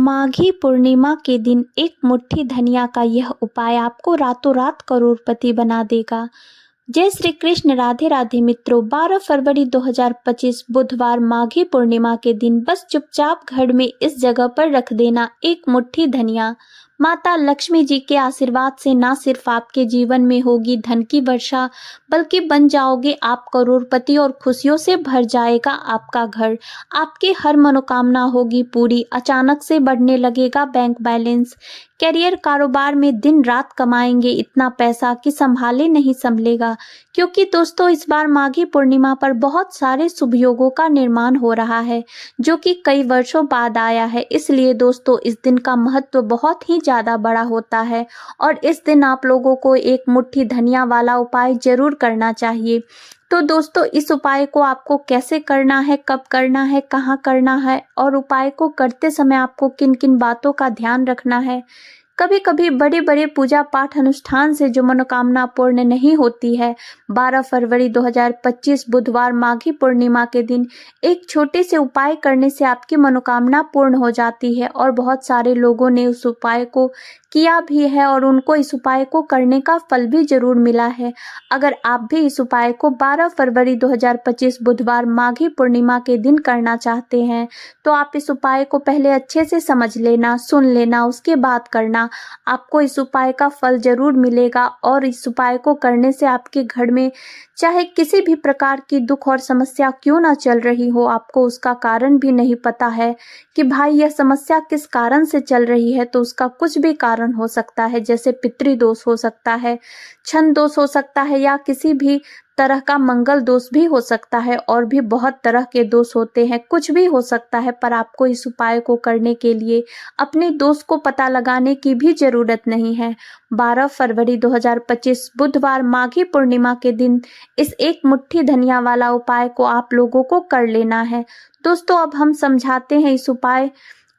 माघी पूर्णिमा के दिन एक मुट्ठी धनिया का यह उपाय आपको रातों रात करोड़पति बना देगा। जय श्री कृष्ण। राधे राधे मित्रों। 12 फरवरी 2025 बुधवार माघी पूर्णिमा के दिन बस चुपचाप घर में इस जगह पर रख देना एक मुट्ठी धनिया। माता लक्ष्मी जी के आशीर्वाद से ना सिर्फ आपके जीवन में होगी धन की वर्षा, बल्कि बन जाओगे आप करोड़पति और खुशियों से भर जाएगा आपका घर। आपकी हर मनोकामना होगी पूरी। अचानक से बढ़ने लगेगा बैंक बैलेंस। करियर कारोबार में दिन रात कमाएंगे इतना पैसा कि संभाले नहीं संभलेगा। क्योंकि दोस्तों इस बार माघी पूर्णिमा पर बहुत सारे शुभ योगों का निर्माण हो रहा है, जो कि कई वर्षों बाद आया है। इसलिए दोस्तों इस दिन का महत्व बहुत ही ज़्यादा बड़ा होता है और इस दिन आप लोगों को एक मुट्ठी धनिया वाला उपाय जरूर करना चाहिए। तो दोस्तों इस उपाय को आपको कैसे करना है, कब करना है, कहाँ करना है और उपाय को करते समय आपको किन किन बातों का ध्यान रखना है। कभी कभी बड़े बड़े पूजा पाठ अनुष्ठान से जो मनोकामना पूर्ण नहीं होती है, 12 फरवरी 2025 बुधवार माघी पूर्णिमा के दिन एक छोटे से उपाय करने से आपकी मनोकामना पूर्ण हो जाती है। और बहुत सारे लोगों ने उस उपाय को किया भी है और उनको इस उपाय को करने का फल भी जरूर मिला है। अगर आप भी इस उपाय को 12 फरवरी 2025 बुधवार माघी पूर्णिमा के दिन करना चाहते हैं, तो आप इस उपाय को पहले अच्छे से समझ लेना, सुन लेना, उसके बाद करना। आपको इस उपाय का फल जरूर मिलेगा और इस उपाय को करने से आपके घर में चाहे किसी भी प्रकार की दुख और समस्या क्यों ना चल रही हो, आपको उसका कारण भी नहीं पता है कि भाई यह समस्या किस कारण से चल रही है, तो उसका कुछ भी कारण हो सकता है। जैसे पितृदोष हो सकता है, छंद दोष हो सकता है, या किसी भी तरह का मंगल दोष भी हो सकता है। और भी बहुत तरह के दोष होते हैं, कुछ भी हो सकता है। पर आपको इस उपाय को करने के लिए अपने दोष को पता लगाने की भी जरूरत नहीं है। 12 फरवरी 2025 बुधवार माघी पूर्णिमा के दिन इस एक मुट्ठी धनिया वाला उपाय को आप लोगों को कर लेना है। दोस्तों अब हम समझाते हैं इस उपाय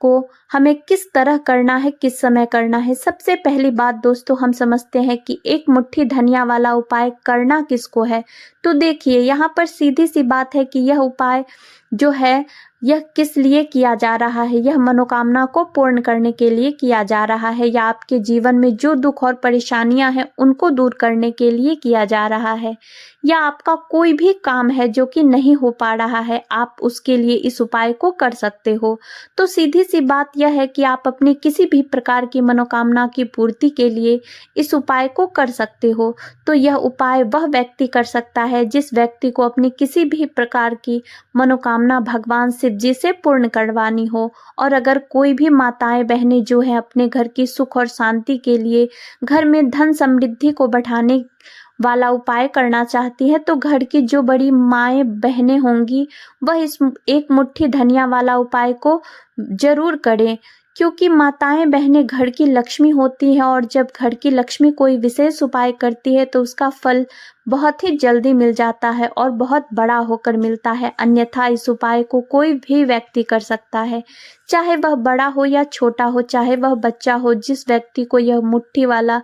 को हमें किस तरह करना है, किस समय करना है। सबसे पहली बात दोस्तों हम समझते हैं कि एक मुट्ठी धनिया वाला उपाय करना किसको है। तो देखिए यहाँ पर सीधी सी बात है कि यह उपाय जो है यह किस लिए किया जा रहा है। यह मनोकामना को पूर्ण करने के लिए किया जा रहा है, या आपके जीवन में जो दुख और परेशानियां हैं उनको दूर करने के लिए किया जा रहा है, या आपका कोई भी काम है जो कि नहीं हो पा रहा है, आप उसके लिए इस उपाय को कर सकते हो। तो सीधी सी बात यह है कि आप अपनी किसी भी प्रकार की मनोकामना की पूर्ति के लिए इस उपाय को कर सकते हो। तो यह उपाय वह व्यक्ति कर सकता है जिस व्यक्ति को अपनी किसी भी प्रकार की मनोकामना भगवान शिव जी से पूर्ण करवानी हो। और अगर कोई भी माताएं बहनें जो है अपने घर की सुख और शांति के लिए, घर में धन समृद्धि को बढ़ाने वाला उपाय करना चाहती है, तो घर की जो बड़ी माएँ बहनें होंगी वह इस एक मुट्ठी धनिया वाला उपाय को जरूर करें। क्योंकि माताएं बहनें घर की लक्ष्मी होती हैं और जब घर की लक्ष्मी कोई विशेष उपाय करती है तो उसका फल बहुत ही जल्दी मिल जाता है और बहुत बड़ा होकर मिलता है। अन्यथा इस उपाय को कोई भी व्यक्ति कर सकता है, चाहे वह बड़ा हो या छोटा हो, चाहे वह बच्चा हो। जिस व्यक्ति को यह मुट्ठी वाला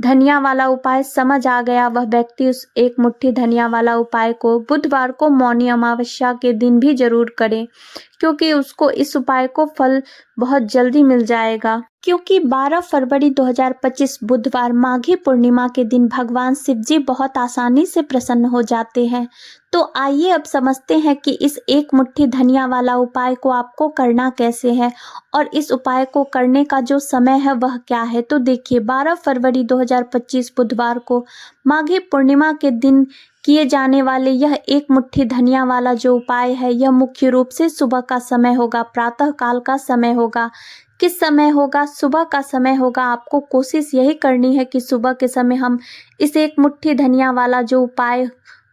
धनिया वाला उपाय समझ आ गया, वह व्यक्ति उस एक मुट्ठी धनिया वाला उपाय को बुधवार को मौनी अमावस्या के दिन भी जरूर करे, क्योंकि उसको इस उपाय को फल बहुत जल्दी मिल जाएगा। क्योंकि 12 फरवरी 2025 बुधवार माघी पूर्णिमा के दिन भगवान शिव जी बहुत आसानी से प्रसन्न हो जाते हैं। तो आइए अब समझते हैं कि इस एक मुट्ठी धनिया वाला उपाय को आपको करना कैसे है और इस उपाय को करने का जो समय है वह क्या है। तो देखिए 12 फरवरी 2025 बुधवार को माघी पूर्णिमा के दिन किए जाने वाले यह एक मुट्ठी धनिया वाला जो उपाय है, यह मुख्य रूप से सुबह का समय होगा, प्रातः काल का समय होगा। किस समय होगा? सुबह का समय होगा। आपको कोशिश यही करनी है कि सुबह के समय हम इस एक मुट्ठी धनिया वाला जो उपाय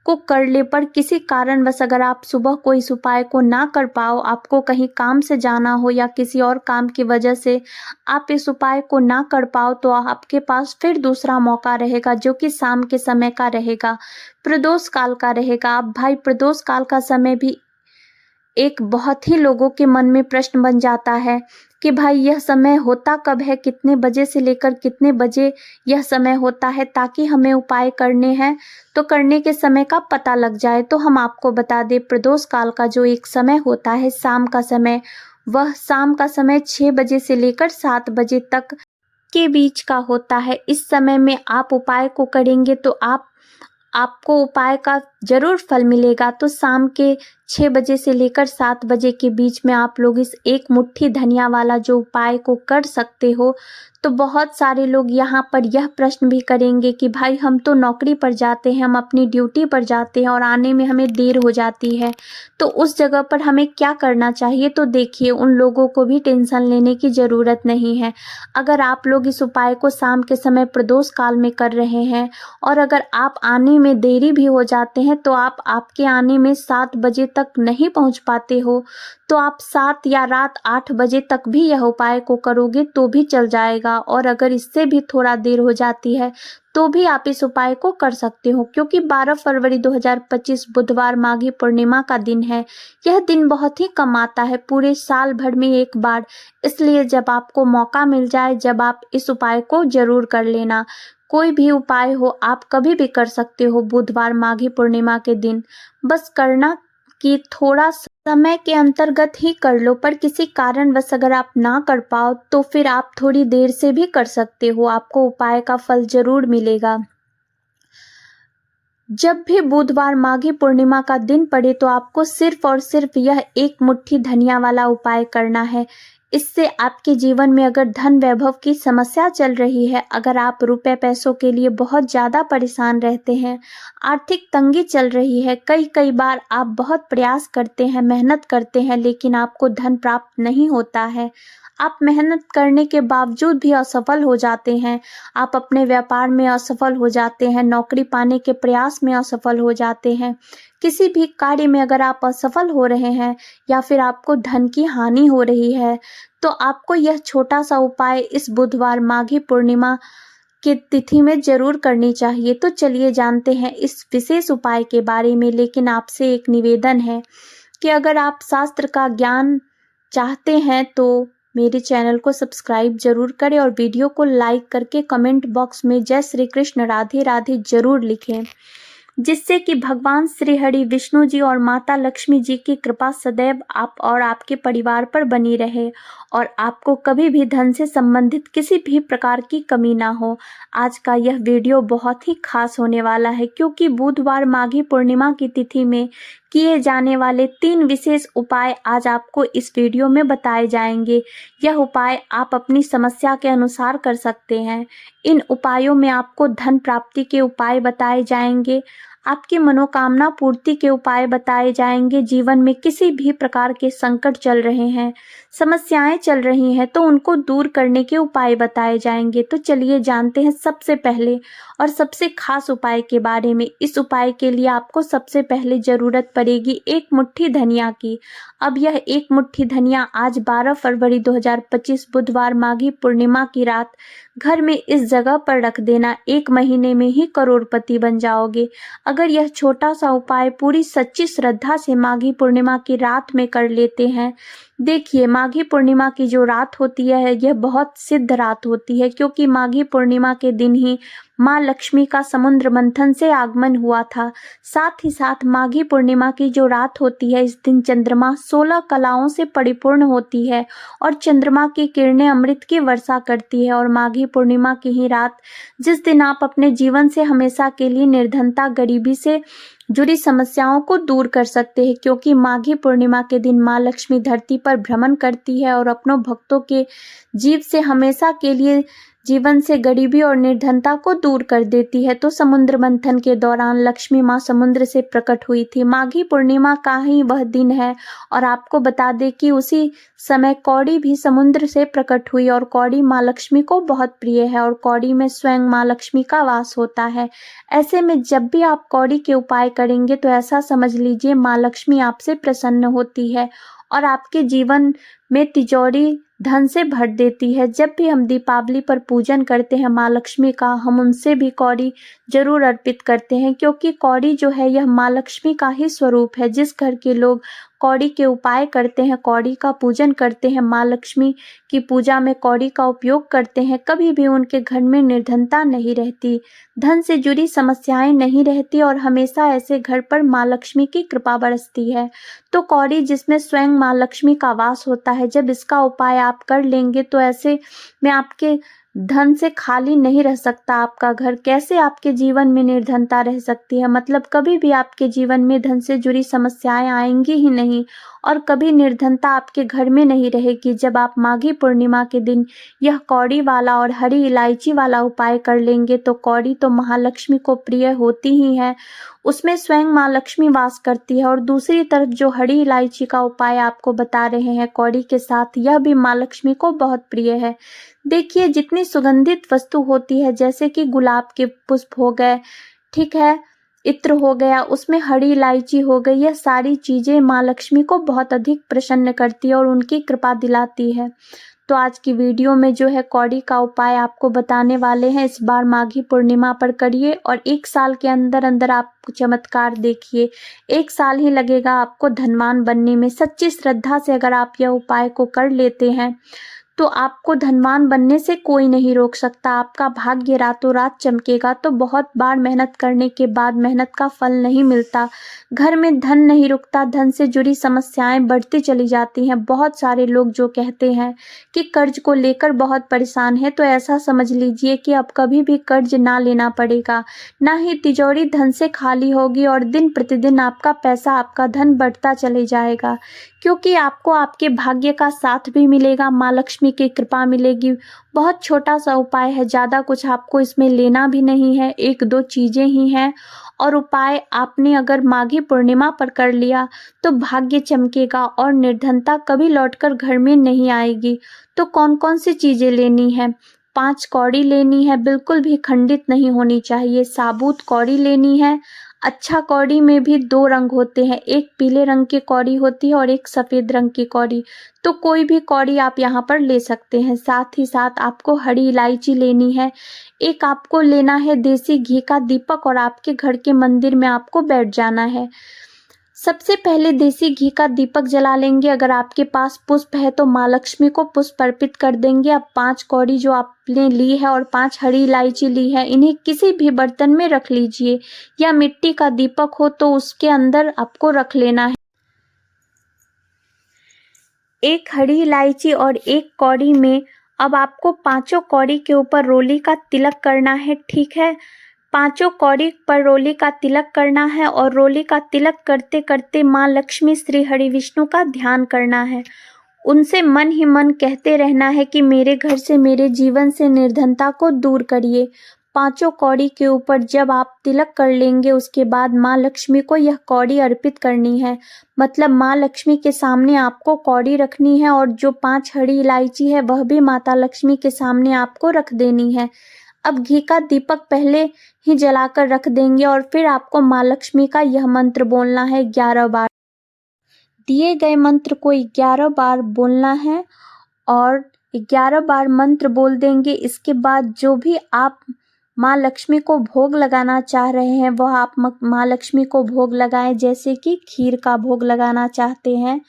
को कर ले। पर किसी कारणवश अगर आप सुबह को इस उपाय को ना कर पाओ, आपको कहीं काम से जाना हो या किसी और काम की वजह से आप इस उपाय को ना कर पाओ, तो आपके पास फिर दूसरा मौका रहेगा जो कि शाम के समय का रहेगा, प्रदोष काल का रहेगा। अब भाई प्रदोष काल का समय भी एक बहुत ही लोगों के मन में प्रश्न बन जाता है कि भाई यह समय होता कब है, कितने बजे से लेकर कितने बजे यह समय होता है, ताकि हमें उपाय करने हैं तो करने के समय का पता लग जाए। तो हम आपको बता दें, प्रदोष काल का जो एक समय होता है शाम का समय, वह शाम का समय 6 बजे से लेकर 7 बजे तक के बीच का होता है। इस समय में आप उपाय को करेंगे तो आपको उपाय का ज़रूर फल मिलेगा। तो शाम के 6 बजे से लेकर 7 बजे के बीच में आप लोग इस एक मुट्ठी धनिया वाला जो उपाय को कर सकते हो। तो बहुत सारे लोग यहाँ पर यह प्रश्न भी करेंगे कि भाई हम तो नौकरी पर जाते हैं, हम अपनी ड्यूटी पर जाते हैं और आने में हमें देर हो जाती है, तो उस जगह पर हमें क्या करना चाहिए? तो देखिए, उन लोगों को भी टेंशन लेने की ज़रूरत नहीं है। अगर आप लोग इस उपाय को शाम के समय प्रदोष काल में कर रहे हैं और अगर आप आने में देरी भी हो जाते हैं तो आपके आने में 7 बजे तक नहीं पहुंच पाते हो, तो आप 7 या रात 8 बजे तक भी यह उपाय को करोगे तो भी चल जाएगा। और अगर इससे भी थोड़ा देर हो जाती है तो भी आप इस उपाय को कर सकते हो, क्योंकि 12 फरवरी 2025 बुधवार माघी पूर्णिमा का दिन है। यह दिन बहुत ही कम आता है, पूरे साल भर में एक बार। इसलिए जब आपको मौका मिल जाए, जब आप इस उपाय को जरूर कर लेना। कोई भी उपाय हो, आप कभी भी कर सकते हो बुधवार माघी पूर्णिमा के दिन। बस करना कि थोड़ा समय के अंतर्गत ही कर लो, पर किसी कारणवश अगर आप ना कर पाओ तो फिर आप थोड़ी देर से भी कर सकते हो, आपको उपाय का फल जरूर मिलेगा। जब भी बुधवार माघी पूर्णिमा का दिन पड़े तो आपको सिर्फ और सिर्फ यह एक मुट्ठी धनिया वाला उपाय करना है। इससे आपके जीवन में अगर धन वैभव की समस्या चल रही है, अगर आप रुपए पैसों के लिए बहुत ज़्यादा परेशान रहते हैं, आर्थिक तंगी चल रही है, कई बार आप बहुत प्रयास करते हैं, मेहनत करते हैं, लेकिन आपको धन प्राप्त नहीं होता है, आप मेहनत करने के बावजूद भी असफल हो जाते हैं, आप अपने व्यापार में असफल हो जाते हैं, नौकरी पाने के प्रयास में असफल हो जाते हैं, किसी भी कार्य में अगर आप असफल हो रहे हैं या फिर आपको धन की हानि हो रही है, तो आपको यह छोटा सा उपाय इस बुधवार माघी पूर्णिमा की तिथि में जरूर करनी चाहिए। तो चलिए जानते हैं इस विशेष उपाय के बारे में। लेकिन आपसे एक निवेदन है कि अगर आप शास्त्र का ज्ञान चाहते हैं तो मेरे चैनल को सब्सक्राइब जरूर करें और वीडियो को लाइक करके कमेंट बॉक्स में जय श्री कृष्ण राधे राधे जरूर लिखें, जिससे कि भगवान श्री हरि विष्णु जी और माता लक्ष्मी जी की कृपा सदैव आप और आपके परिवार पर बनी रहे और आपको कभी भी धन से संबंधित किसी भी प्रकार की कमी ना हो। आज का यह वीडियो बहुत ही खास होने वाला है, क्योंकि बुधवार माघी पूर्णिमा की तिथि में किए जाने वाले 3 विशेष उपाय आज आपको इस वीडियो में बताए जाएंगे। यह उपाय आप अपनी समस्या के अनुसार कर सकते हैं। इन उपायों में आपको धन प्राप्ति के उपाय बताए जाएंगे, आपकी मनोकामना पूर्ति के उपाय बताए जाएंगे। जीवन में किसी भी प्रकार के संकट चल रहे हैं, समस्याएं चल रही हैं, तो उनको दूर करने के उपाय बताए जाएंगे। तो चलिए जानते हैं सबसे पहले और सबसे खास उपाय के बारे में। इस उपाय के लिए आपको सबसे पहले ज़रूरत पड़ेगी एक मुट्ठी धनिया की। अब यह एक मुट्ठी धनिया आज 12 फरवरी 2025 बुधवार माघी पूर्णिमा की रात घर में इस जगह पर रख देना। 1 महीने में ही करोड़पति बन जाओगे अगर यह छोटा सा उपाय पूरी सच्ची श्रद्धा से माघी पूर्णिमा की रात में कर लेते हैं। देखिए, माघी पूर्णिमा की जो रात होती है यह बहुत सिद्ध रात होती है, क्योंकि माघी पूर्णिमा के दिन ही माँ लक्ष्मी का समुद्र मंथन से आगमन हुआ था। साथ ही साथ माघी पूर्णिमा की जो रात होती है, इस दिन चंद्रमा 16 कलाओं से परिपूर्ण होती है और चंद्रमा की किरणें अमृत की वर्षा करती है। और माघी पूर्णिमा की ही रात, जिस दिन आप अपने जीवन से हमेशा के लिए निर्धनता, गरीबी से जुड़ी समस्याओं को दूर कर सकते हैं, क्योंकि माघी पूर्णिमा के दिन माँ लक्ष्मी धरती पर भ्रमण करती है और अपनों भक्तों के जीव से हमेशा के लिए जीवन से गरीबी और निर्धनता को दूर कर देती है। तो समुद्र मंथन के दौरान लक्ष्मी माँ समुद्र से प्रकट हुई थी। माघी पूर्णिमा का ही वह दिन है और आपको बता दें कि उसी समय कौड़ी भी समुद्र से प्रकट हुई और कौड़ी माँ लक्ष्मी को बहुत प्रिय है और कौड़ी में स्वयं माँ लक्ष्मी का वास होता है। ऐसे में जब भी आप कौड़ी के उपाय करेंगे तो ऐसा समझ लीजिए माँ लक्ष्मी आपसे प्रसन्न होती है और आपके जीवन में तिजोरी धन से भर देती है। जब भी हम दीपावली पर पूजन करते हैं माँ लक्ष्मी का, हम उनसे भी कौड़ी जरूर अर्पित करते हैं, क्योंकि कौड़ी जो है यह माँ लक्ष्मी का ही स्वरूप है। जिस घर के लोग कौड़ी के उपाय करते हैं, कौड़ी का पूजन करते हैं, माँ लक्ष्मी की पूजा में कौड़ी का उपयोग करते हैं, कभी भी उनके घर में निर्धनता नहीं रहती, धन से जुड़ी समस्याएं नहीं रहती और हमेशा ऐसे घर पर माँ लक्ष्मी की कृपा बरसती है। तो कौड़ी जिसमें स्वयं माँ लक्ष्मी का वास होता है, जब इसका उपाय आप कर लेंगे तो ऐसे में आपके धन से खाली नहीं रह सकता आपका घर। कैसे आपके जीवन में निर्धनता रह सकती है? मतलब कभी भी आपके जीवन में धन से जुड़ी समस्याएं आएंगी ही नहीं और कभी निर्धनता आपके घर में नहीं रहेगी। जब आप माघी पूर्णिमा के दिन यह कौड़ी वाला और हरी इलायची वाला उपाय कर लेंगे तो कौड़ी तो महालक्ष्मी को प्रिय होती ही है, उसमें स्वयं माँ लक्ष्मी वास करती है। और दूसरी तरफ जो हरी इलायची का उपाय आपको बता रहे हैं कौड़ी के साथ, यह भी माँ लक्ष्मी को बहुत प्रिय है। देखिए, जितनी सुगंधित वस्तु होती है जैसे कि गुलाब के पुष्प हो गए, ठीक है, इत्र हो गया, उसमें हरी इलायची हो गई, यह सारी चीजें माँ लक्ष्मी को बहुत अधिक प्रसन्न करती है और उनकी कृपा दिलाती है। तो आज की वीडियो में जो है कौड़ी का उपाय आपको बताने वाले हैं, इस बार माघी पूर्णिमा पर करिए और 1 साल के अंदर अंदर आप चमत्कार देखिए। 1 साल ही लगेगा आपको धनवान बनने में। सच्ची श्रद्धा से अगर आप यह उपाय को कर लेते हैं तो आपको धनवान बनने से कोई नहीं रोक सकता। आपका भाग्य रातों रात चमकेगा। तो बहुत बार मेहनत करने के बाद मेहनत का फल नहीं मिलता, घर में धन नहीं रुकता, धन से जुड़ी समस्याएं बढ़ती चली जाती हैं। बहुत सारे लोग जो कहते हैं कि कर्ज को लेकर बहुत परेशान है, तो ऐसा समझ लीजिए कि अब कभी भी कर्ज ना लेना पड़ेगा, ना ही तिजोरी धन से खाली होगी और दिन प्रतिदिन आपका पैसा, आपका धन बढ़ता चले जाएगा, क्योंकि आपको आपके भाग्य का साथ भी मिलेगा, माँ लक्ष्मी की कृपा मिलेगी। बहुत छोटा सा उपाय है, ज़्यादा कुछ आपको इसमें लेना भी नहीं है, 1-2 चीज़ें ही हैं और उपाय आपने अगर माघी पूर्णिमा पर कर लिया तो भाग्य चमकेगा और निर्धनता कभी लौटकर घर में नहीं आएगी। तो कौन कौन सी चीज़ें लेनी है? 5 कौड़ी लेनी है, बिल्कुल भी खंडित नहीं होनी चाहिए। साबुत कौड़ी लेनी है। अच्छा, कौड़ी में भी 2 रंग होते हैं, एक पीले रंग की कौड़ी होती है और एक सफ़ेद रंग की कौड़ी। तो कोई भी कौड़ी आप यहाँ पर ले सकते हैं। साथ ही साथ आपको हरी इलायची लेनी है। एक आपको लेना है देसी घी का दीपक और आपके घर के मंदिर में आपको बैठ जाना है। सबसे पहले देसी घी का दीपक जला लेंगे। अगर आपके पास पुष्प है तो माँ लक्ष्मी को पुष्प अर्पित कर देंगे। अब 5 कौड़ी जो आपने ली है और 5 हरी इलायची ली है, इन्हें किसी भी बर्तन में रख लीजिए, या मिट्टी का दीपक हो तो उसके अंदर आपको रख लेना है। एक हरी इलायची और एक कौड़ी में अब आपको 5 कौड़ी के ऊपर रोली का तिलक करना है, ठीक है। 5 कौड़ी पर रोली का तिलक करना है और रोली का तिलक करते करते माँ लक्ष्मी, श्री हरि विष्णु का ध्यान करना है। उनसे मन ही मन कहते रहना है कि मेरे घर से, मेरे जीवन से निर्धनता को दूर करिए। 5 कौड़ी के ऊपर जब आप तिलक कर लेंगे उसके बाद माँ लक्ष्मी को यह कौड़ी अर्पित करनी है। मतलब माँ लक्ष्मी के सामने आपको कौड़ी रखनी है और जो 5 हरी इलायची है वह भी माता लक्ष्मी के सामने आपको रख देनी है। अब घी का दीपक पहले ही जलाकर रख देंगे और फिर आपको माँ लक्ष्मी का यह मंत्र बोलना है 11 बार। दिए गए मंत्र को 11 बार बोलना है और 11 बार मंत्र बोल देंगे। इसके बाद जो भी आप माँ लक्ष्मी को भोग लगाना चाह रहे हैं वह आप माँ लक्ष्मी को भोग लगाएं। जैसे कि खीर का भोग लगाना चाहते हैं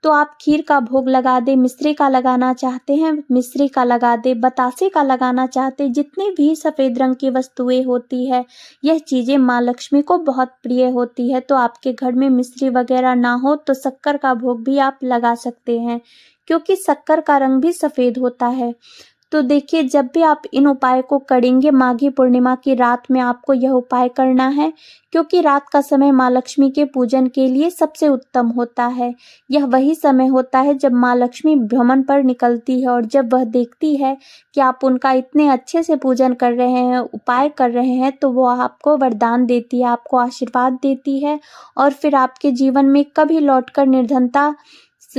तो आप खीर का भोग लगा दे, मिश्री का लगाना चाहते हैं मिश्री का लगा दे, बतासे का लगाना चाहते, जितनी भी सफ़ेद रंग की वस्तुएं होती है यह चीज़ें माँ लक्ष्मी को बहुत प्रिय होती है। तो आपके घर में मिश्री वगैरह ना हो तो शक्कर का भोग भी आप लगा सकते हैं, क्योंकि शक्कर का रंग भी सफ़ेद होता है। तो देखिए, जब भी आप इन उपाय को करेंगे, माघी पूर्णिमा की रात में आपको यह उपाय करना है, क्योंकि रात का समय माँ लक्ष्मी के पूजन के लिए सबसे उत्तम होता है। यह वही समय होता है जब माँ लक्ष्मी भ्रमण पर निकलती है और जब वह देखती है कि आप उनका इतने अच्छे से पूजन कर रहे हैं, उपाय कर रहे हैं, तो वह आपको वरदान देती है, आपको आशीर्वाद देती है और फिर आपके जीवन में कभी लौटकर निर्धनता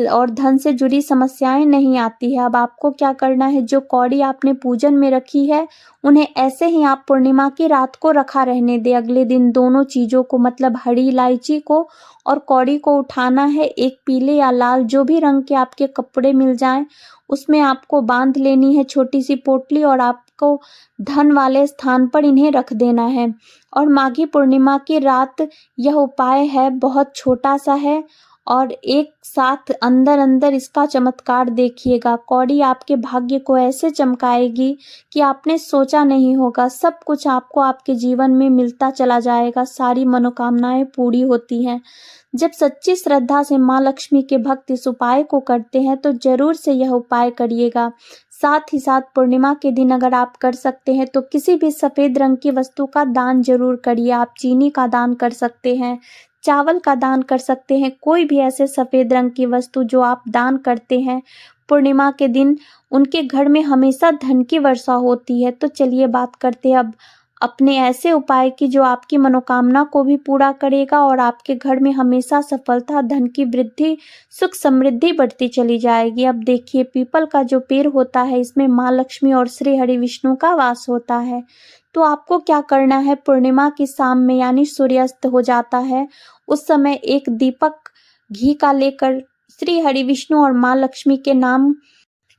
और धन से जुड़ी समस्याएं नहीं आती है। अब आपको क्या करना है, जो कौड़ी आपने पूजन में रखी है उन्हें ऐसे ही आप पूर्णिमा की रात को रखा रहने दे। अगले दिन दोनों चीज़ों को, मतलब हरी इलायची को और कौड़ी को उठाना है। एक पीले या लाल, जो भी रंग के आपके कपड़े मिल जाएं, उसमें आपको बांध लेनी है छोटी सी पोटली और आपको धन वाले स्थान पर इन्हें रख देना है। और माघी पूर्णिमा की रात यह उपाय है, बहुत छोटा सा है और एक साथ अंदर अंदर इसका चमत्कार देखिएगा। कौड़ी आपके भाग्य को ऐसे चमकाएगी कि आपने सोचा नहीं होगा। सब कुछ आपको आपके जीवन में मिलता चला जाएगा। सारी मनोकामनाएं पूरी होती हैं। जब सच्ची श्रद्धा से माँ लक्ष्मी के भक्त इस उपाय को करते हैं तो जरूर से यह उपाय करिएगा। साथ ही साथ पूर्णिमा के दिन अगर आप कर सकते हैं तो किसी भी सफेद रंग की वस्तु का दान जरूर करिए। आप चीनी का दान कर सकते हैं, चावल का दान कर सकते हैं। कोई भी ऐसे सफेद रंग की वस्तु जो आप दान करते हैं पूर्णिमा के दिन, उनके घर में हमेशा धन की वर्षा होती है। तो चलिए बात करते हैं अब अपने ऐसे उपाय की जो आपकी मनोकामना को भी पूरा करेगा और आपके घर में हमेशा सफलता, धन की वृद्धि, सुख समृद्धि बढ़ती चली जाएगी। अब देखिए, पीपल का जो पेड़ होता है इसमें माँ लक्ष्मी और श्री हरि विष्णु का वास होता है। तो आपको क्या करना है, पूर्णिमा की शाम में यानी सूर्यास्त हो जाता है उस समय एक दीपक घी का लेकर श्री हरि विष्णु और माँ लक्ष्मी के नाम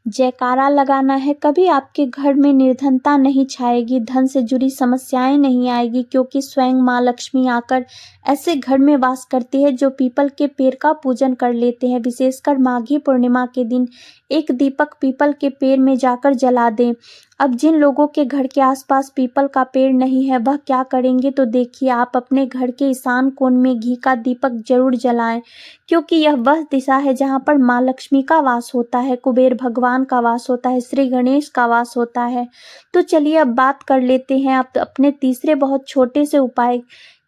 जयकारा लगाना है। कभी आपके घर में निर्धनता नहीं छाएगी, धन से जुड़ी समस्याएं नहीं आएगी, क्योंकि स्वयं माँ लक्ष्मी आकर ऐसे घर में वास करती है जो पीपल के पेड़ का पूजन कर लेते हैं। विशेषकर माघी पूर्णिमा के दिन एक दीपक पीपल के पेड़ में जाकर जला दें। अब जिन लोगों के घर के आसपास पीपल का पेड़ नहीं है वह क्या करेंगे, तो देखिए, आप अपने घर के ईशान कोण में घी का दीपक जरूर जलाएं, क्योंकि यह वह दिशा है जहाँ पर माँ लक्ष्मी का वास होता है, कुबेर भगवान का वास होता है, श्री गणेश का वास होता है। तो चलिए अब बात कर लेते हैं आप अपने तीसरे बहुत छोटे से उपाय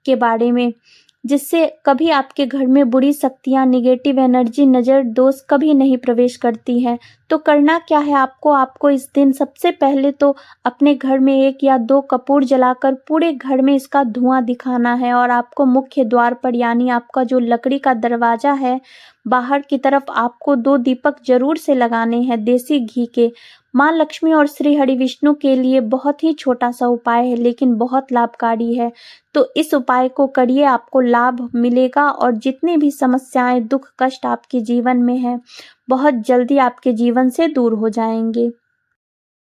के बारे में, जिससे कभी आपके घर में बुरी शक्तियां, निगेटिव एनर्जी, नज़र, दोष कभी नहीं प्रवेश करती हैं। तो करना क्या है आपको इस दिन सबसे पहले तो अपने घर में 1 या 2 कपूर जलाकर पूरे घर में इसका धुआं दिखाना है। और आपको मुख्य द्वार पर यानी आपका जो लकड़ी का दरवाजा है बाहर की तरफ आपको 2 दीपक जरूर से लगाने हैं देसी घी के। माँ लक्ष्मी और श्री हरि विष्णु के लिए बहुत ही छोटा सा उपाय है लेकिन बहुत लाभकारी है। तो इस उपाय को करिए, आपको लाभ मिलेगा और जितनी भी समस्याएं, दुख, कष्ट आपके जीवन में है बहुत जल्दी आपके जीवन से दूर हो जाएंगे।